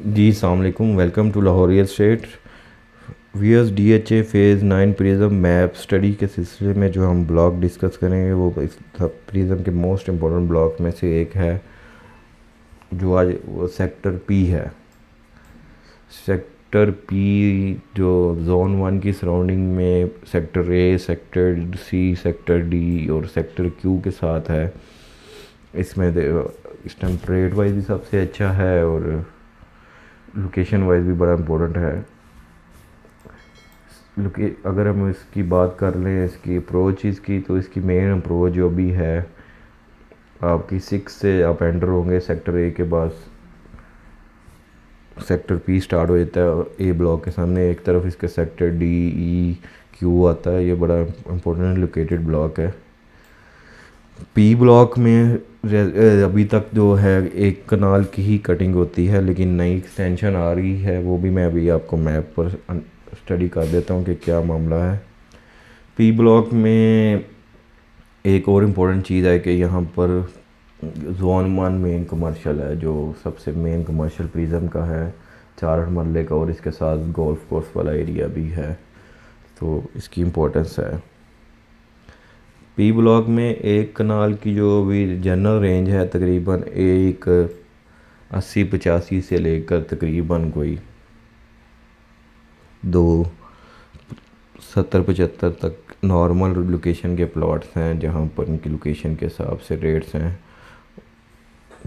जी अस्सलाम वालेकुम, welcome to Lahore real estate. VS DHA phase 9 prism map study के सिलसिले में जो हम ब्लॉक डिस्कस करेंगे वो इस प्रिज्म के मोस्ट इम्पोर्टेंट ब्लॉक में से एक है, जो आज वो सेक्टर पी है। सेक्टर पी जो जोन 1 की सराउंडिंग में sector A, sector C, sector D और सेक्टर क्यू के साथ है। इसमें इस टाइम ट्रेड वाइज भी सबसे अच्छा है और लोकेशन वाइज भी बड़ा इम्पोर्टेंट है। अगर हम इसकी बात कर लें इसकी अप्रोच इसकी, तो इसकी मेन अप्रोच जो भी है, आपकी 6 से आप एंटर होंगे सेक्टर ए के पास। सेक्टर पी स्टार्ट हो जाता है ए ब्लॉक के सामने, एक तरफ इसके सेक्टर डी, ई, क्यू आता है। ये बड़ा इम्पोर्टेंट लोकेटेड ब्लॉक है। पी ब्लॉक में अभी तक जो है एक कनाल की ही कटिंग होती है, लेकिन नई एक्सटेंशन आ रही है, वो भी मैं अभी आपको मैप पर स्टडी कर देता हूँ कि क्या मामला है। पी ब्लॉक में एक और इम्पोर्टेंट चीज़ है कि यहाँ पर जोन 1 मेन कमर्शियल है, जो सबसे मेन कमर्शियल प्रिज्म का है, 4 मरले का, और इसके साथ गोल्फ कोर्स वाला एरिया भी है, तो इसकी इम्पोर्टेंस है। पी ब्लॉक में एक कनाल की जो भी जनरल रेंज है तकरीबन एक 80-85 से लेकर तकरीबन कोई 270-75 तक नॉर्मल लोकेशन के प्लॉट्स हैं, जहाँ पर उनकी लोकेशन के हिसाब से रेट्स हैं।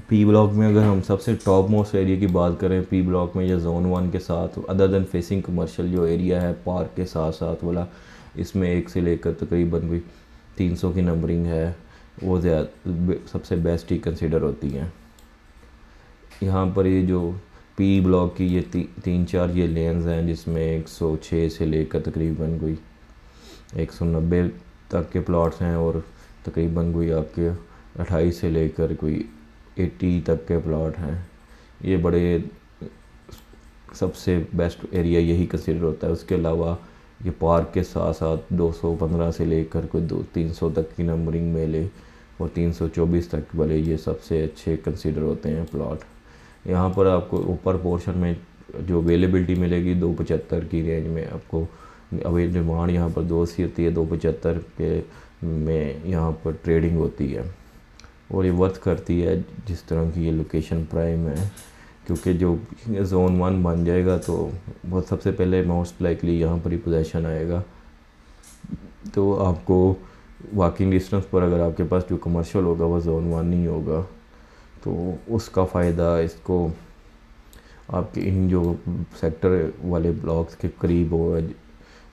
पी ब्लॉक में अगर हम सबसे टॉप मोस्ट एरिया की बात करें पी ब्लॉक में, या जोन 1 के साथ अदर देन फेसिंग कमर्शियल जो एरिया है पार्क के साथ साथ वाला, इसमें 1 से लेकर तकरीबन कोई 300 की नंबरिंग है, वो सबसे बेस्ट ही कंसिडर होती हैं। यहाँ पर ये जो पी ब्लॉक की ये 3-4 ये लेन्स हैं, जिसमें 106 से लेकर तकरीबन कोई 190 तक के प्लॉट्स हैं, और तकरीबन कोई आपके 28 से लेकर कोई 80 तक के प्लॉट हैं। ये बड़े सबसे बेस्ट एरिया यही कंसिडर होता है। उसके अलावा ये पार्क के साथ साथ 215 से लेकर कोई 300 तक की नंबरिंग मेले और 324 तक वाले ये सबसे अच्छे कंसिडर होते हैं प्लॉट। यहाँ पर आपको ऊपर पोर्शन में जो अवेलेबिलिटी मिलेगी 275 की रेंज में आपको डिमांड यहाँ पर 280 होती है, 275 के में यहाँ पर ट्रेडिंग होती है, और ये वर्थ करती है जिस तरह की ये लोकेशन प्राइम है, क्योंकि जो जोन 1 बन जाएगा तो बहुत सबसे पहले मोस्ट लाइकली यहाँ पर ही पोजीशन आएगा। तो आपको वॉकिंग डिस्टेंस पर अगर आपके पास जो कमर्शियल होगा वो जोन 1 नहीं होगा, तो उसका फ़ायदा इसको आपके इन जो सेक्टर वाले ब्लॉक्स के करीब होगा।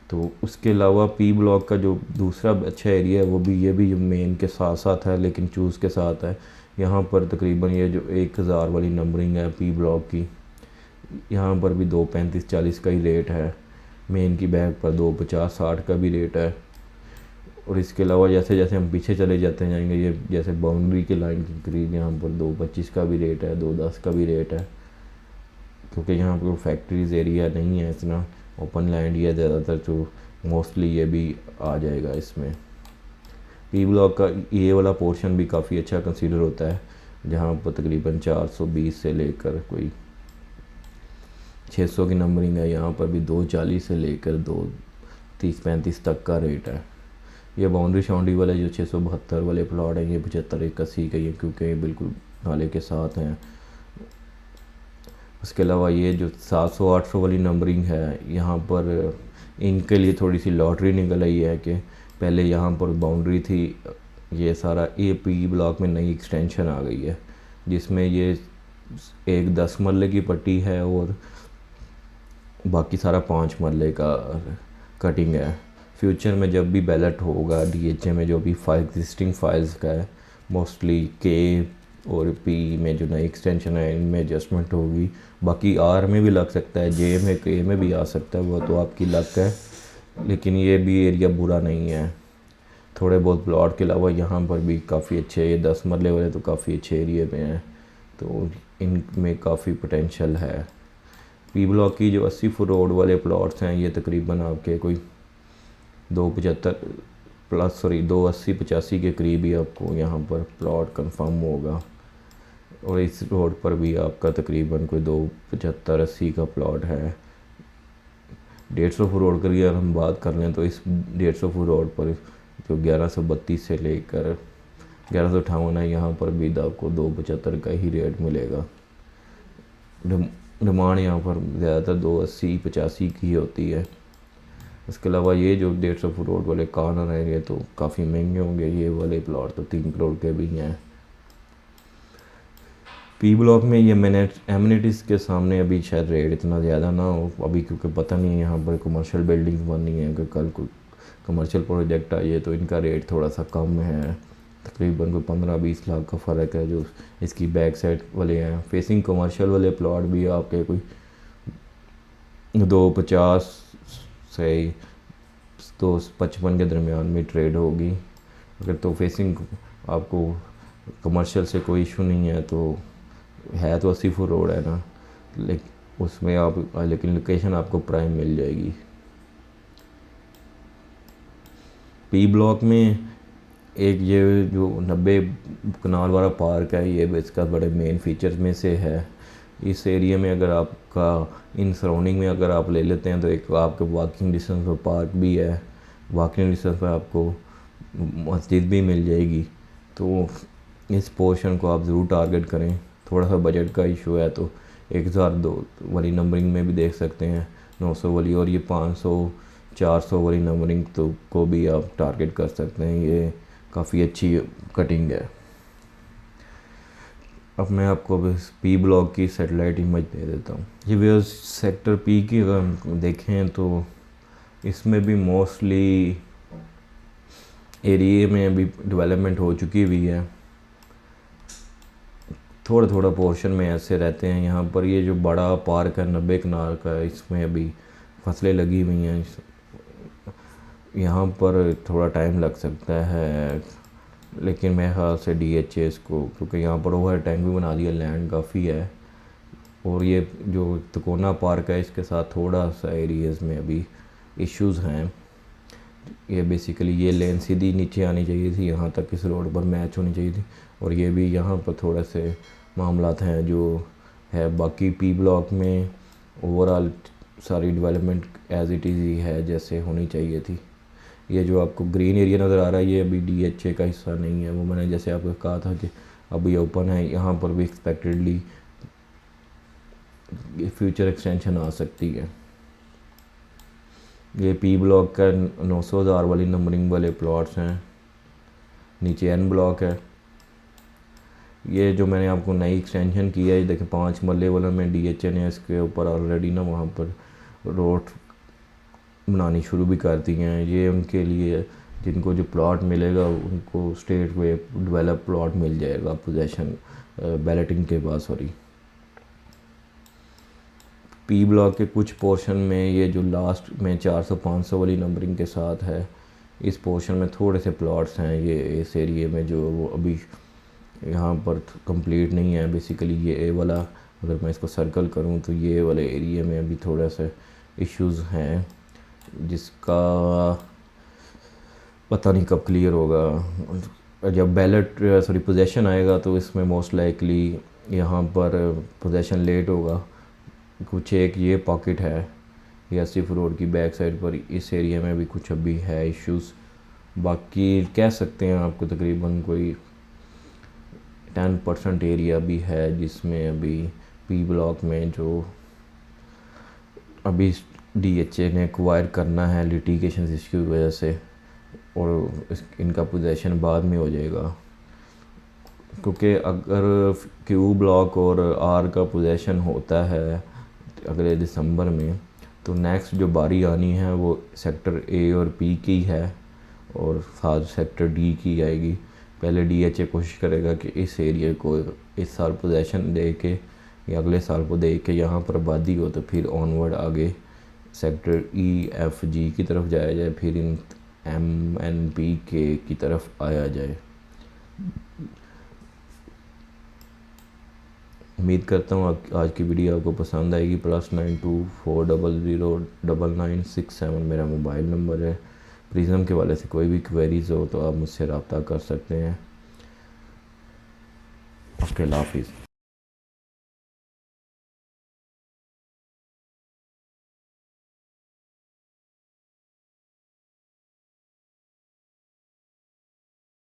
तो उसके अलावा पी ब्लॉक का जो दूसरा अच्छा एरिया है वो भी ये भी मेन के साथ साथ है, लेकिन चूज़ के साथ है। यहाँ पर तकरीबन ये जो 1000 वाली नंबरिंग है पी ब्लॉक की, यहाँ पर भी 235-40 का ही रेट है। मेन की बैग पर 250-60 का भी रेट है। और इसके अलावा जैसे जैसे हम पीछे चले जाते जाएंगे, ये जैसे बाउंड्री के लाइन के करीब यहाँ पर 225 का भी रेट है, 210 का भी रेट है, क्योंकि यहाँ पर फैक्ट्रीज एरिया नहीं है, इतना ओपन लैंड ही है ज़्यादातर, तो मोस्टली ये भी आ जाएगा इसमें। पी ब्लॉक का ये वाला पोर्शन भी काफ़ी अच्छा कंसीडर होता है, जहाँ पर तकरीबन 420 से लेकर कोई 600 की नंबरिंग है। यहाँ पर भी 240 से लेकर 230-35 तक का रेट है। ये बाउंड्री शाउंड्री वाले जो 672 वाले प्लॉट हैं, ये 75-81 के, ये क्योंकि ये बिल्कुल नाले के साथ हैं। उसके अलावा ये जो 700-800 वाली नंबरिंग है, यहाँ पर इनके लिए थोड़ी सी लॉटरी निकल आई है कि पहले यहाँ पर बाउंड्री थी, ये सारा ए पी ब्लॉक में नई एक्सटेंशन आ गई है, जिसमें ये एक 10 मरले की पट्टी है और बाकी सारा 5 मरले का कटिंग है। फ्यूचर में जब भी बैलेट होगा डीएचए में, जो भी एग्जिस्टिंग फाइल्स का है, मोस्टली के और पी में जो नई एक्सटेंशन है इनमें एडजस्टमेंट होगी। बाकी आर में भी लग सकता है, जे में के में भी आ सकता है, वो तो आपकी लक है, लेकिन ये भी एरिया बुरा नहीं है। थोड़े बहुत प्लॉट के अलावा यहाँ पर भी काफ़ी अच्छे, ये 10 मरले वाले तो काफ़ी अच्छे एरिया में हैं, तो इनमें काफ़ी पोटेंशियल है। पी ब्लॉक की जो 80 फुट रोड वाले प्लॉट्स हैं, ये तकरीबन आपके कोई 280-85 के करीब ही आपको यहाँ पर प्लॉट कंफर्म होगा। और इस रोड पर भी आपका तकरीबन कोई 275-80 का प्लॉट है। 150 फुट रोड की अगर हम बात कर लें तो इस 150 फुट रोड पर जो 1132 से लेकर 1158 है, यहाँ पर भी आपको 275 का ही रेट मिलेगा। डिमांड यहाँ पर ज़्यादातर 280-85 की होती है। इसके अलावा ये जो 150 फुट रोड वाले कॉर्नर हैं ये तो काफ़ी महंगे होंगे, ये वाले प्लॉट तो 3 करोड़ के भी हैं। पी ब्लॉक में ये मैंने एमिनिटीज़ के सामने अभी शायद रेट इतना ज़्यादा ना हो अभी, क्योंकि पता नहीं है यहाँ पर कमर्शियल बिल्डिंग्स बननी है कि कल को कमर्शियल प्रोजेक्ट आइए तो इनका रेट थोड़ा सा कम है, तकरीबन कोई 15-20 लाख का फ़र्क है जो इसकी बैक साइड वाले हैं। फेसिंग कमर्शियल वाले प्लॉट भी आपके कोई 250 से 255 के दरमियान में ट्रेड होगी। अगर तो फेसिंग आपको कमर्शियल से कोई इशू नहीं है तो है तो 80 फुट रोड है ना, लेकिन उसमें लेकिन लोकेशन आपको प्राइम मिल जाएगी। पी ब्लॉक में एक ये जो 90 कनाल वाला पार्क है ये इसका बड़े मेन फीचर्स में से है। इस एरिया में अगर आपका इन सराउंडिंग में अगर आप ले लेते हैं तो एक आपके वॉकिंग डिस्टेंस पर पार्क भी है, वॉकिंग डिस्टेंस पर आपको मस्जिद भी मिल जाएगी। तो इस पोर्शन को आप ज़रूर टारगेट करें। थोड़ा सा बजट का इशू है तो 1002 वाली नंबरिंग में भी देख सकते हैं, 900 वाली, और ये 500-400 वाली नंबरिंग तो को भी आप टारगेट कर सकते हैं। ये काफ़ी अच्छी कटिंग है। अब मैं आपको अब पी ब्लॉक की सैटेलाइट इमेज दे देता हूँ। ये वे सेक्टर पी की अगर हम देखें तो इसमें भी मोस्टली एरिया में अभी डेवलपमेंट हो चुकी हुई है। थोड़ा थोड़ा पोर्शन में ऐसे रहते हैं। यहाँ पर ये जो बड़ा पार्क है 90 कनाल का, इसमें अभी फसलें लगी हुई हैं। यहाँ पर थोड़ा टाइम लग सकता है, लेकिन मेरे ख्याल से DHA इसको, क्योंकि यहाँ पर ओवर टैंक भी बना दिया, लैंड काफ़ी है। और ये जो तकोना पार्क है इसके साथ थोड़ा सा एरियाज़ में अभी इश्यूज़ हैं। ये बेसिकली ये लेन सीधी नीचे आनी चाहिए थी, यहाँ तक इस रोड पर मैच होनी चाहिए थी, और ये भी यहाँ पर थोड़े से मामलात हैं जो है। बाकी पी ब्लॉक में ओवरऑल सारी डेवलपमेंट एज इट इज़ ही है जैसे होनी चाहिए थी। ये जो आपको ग्रीन एरिया नज़र आ रहा है ये अभी DHA का हिस्सा नहीं है। वो मैंने जैसे आपको कहा था कि अभी ओपन है, यहाँ पर भी एक्सपेक्टेडली फ्यूचर एक्सटेंशन आ सकती है। ये पी ब्लॉक का 900,000 वाली नंबरिंग वाले प्लॉट्स हैं। नीचे N ब्लॉक है। ये जो मैंने आपको नई एक्सटेंशन की है, ये देखिए 5 मरले वाला में DHA ने इसके ऊपर ऑलरेडी ना वहाँ पर रोड बनानी शुरू भी कर दी हैं। ये उनके लिए जिनको जो प्लॉट मिलेगा उनको स्टेट वे डेवलप प्लॉट मिल जाएगा पोजेशन बैलेटिंग के बाद। सॉरी, पी ब्लॉक के कुछ पोर्शन में ये जो लास्ट में 400-500 वाली नंबरिंग के साथ है, इस पोर्शन में थोड़े से प्लॉट्स हैं ये इस एरिए में जो वो अभी यहाँ पर कंप्लीट नहीं है। बेसिकली ये ए वाला अगर मैं इसको सर्कल करूँ तो ये वाले एरिया में अभी थोड़ा सा इश्यूज़ हैं जिसका पता नहीं कब क्लियर होगा। जब बैलेट सॉरी पोजेशन आएगा तो इसमें मोस्ट लाइकली यहाँ पर पोजेशन लेट होगा। कुछ एक ये पॉकेट है ये 80 फुट रोड की बैक साइड पर, इस एरिया में भी कुछ अभी है इश्यूज़। बाकी कह सकते हैं आपको तकरीबन कोई 10% एरिया भी है जिसमें अभी पी ब्लॉक में जो अभी DHA ने एक्वायर करना है लिटिगेशन इश्यू की वजह से, और इनका पोजेशन बाद में हो जाएगा। क्योंकि अगर क्यू ब्लॉक और R का पोजेशन होता है अगले दिसंबर में तो नेक्स्ट जो बारी आनी है वो सेक्टर A और P की है और साथ सेक्टर D की आएगी। पहले DHA कोशिश करेगा कि इस एरिया को इस साल पोजेशन दे के या अगले साल को दे के यहाँ पर आबादी हो, तो फिर ऑनवर्ड आगे सेक्टर E, F, G की तरफ जाया जाए, फिर इन M, N, P, K की तरफ आया जाए। उम्मीद करता हूँ आज की वीडियो आपको पसंद आएगी। +92400996 मेरा मोबाइल नंबर है। प्रिज्म के वाले से कोई भी क्वेरीज़ हो तो आप मुझसे रब्ता कर सकते हैं। ओके, अल्लाह हाफिज़।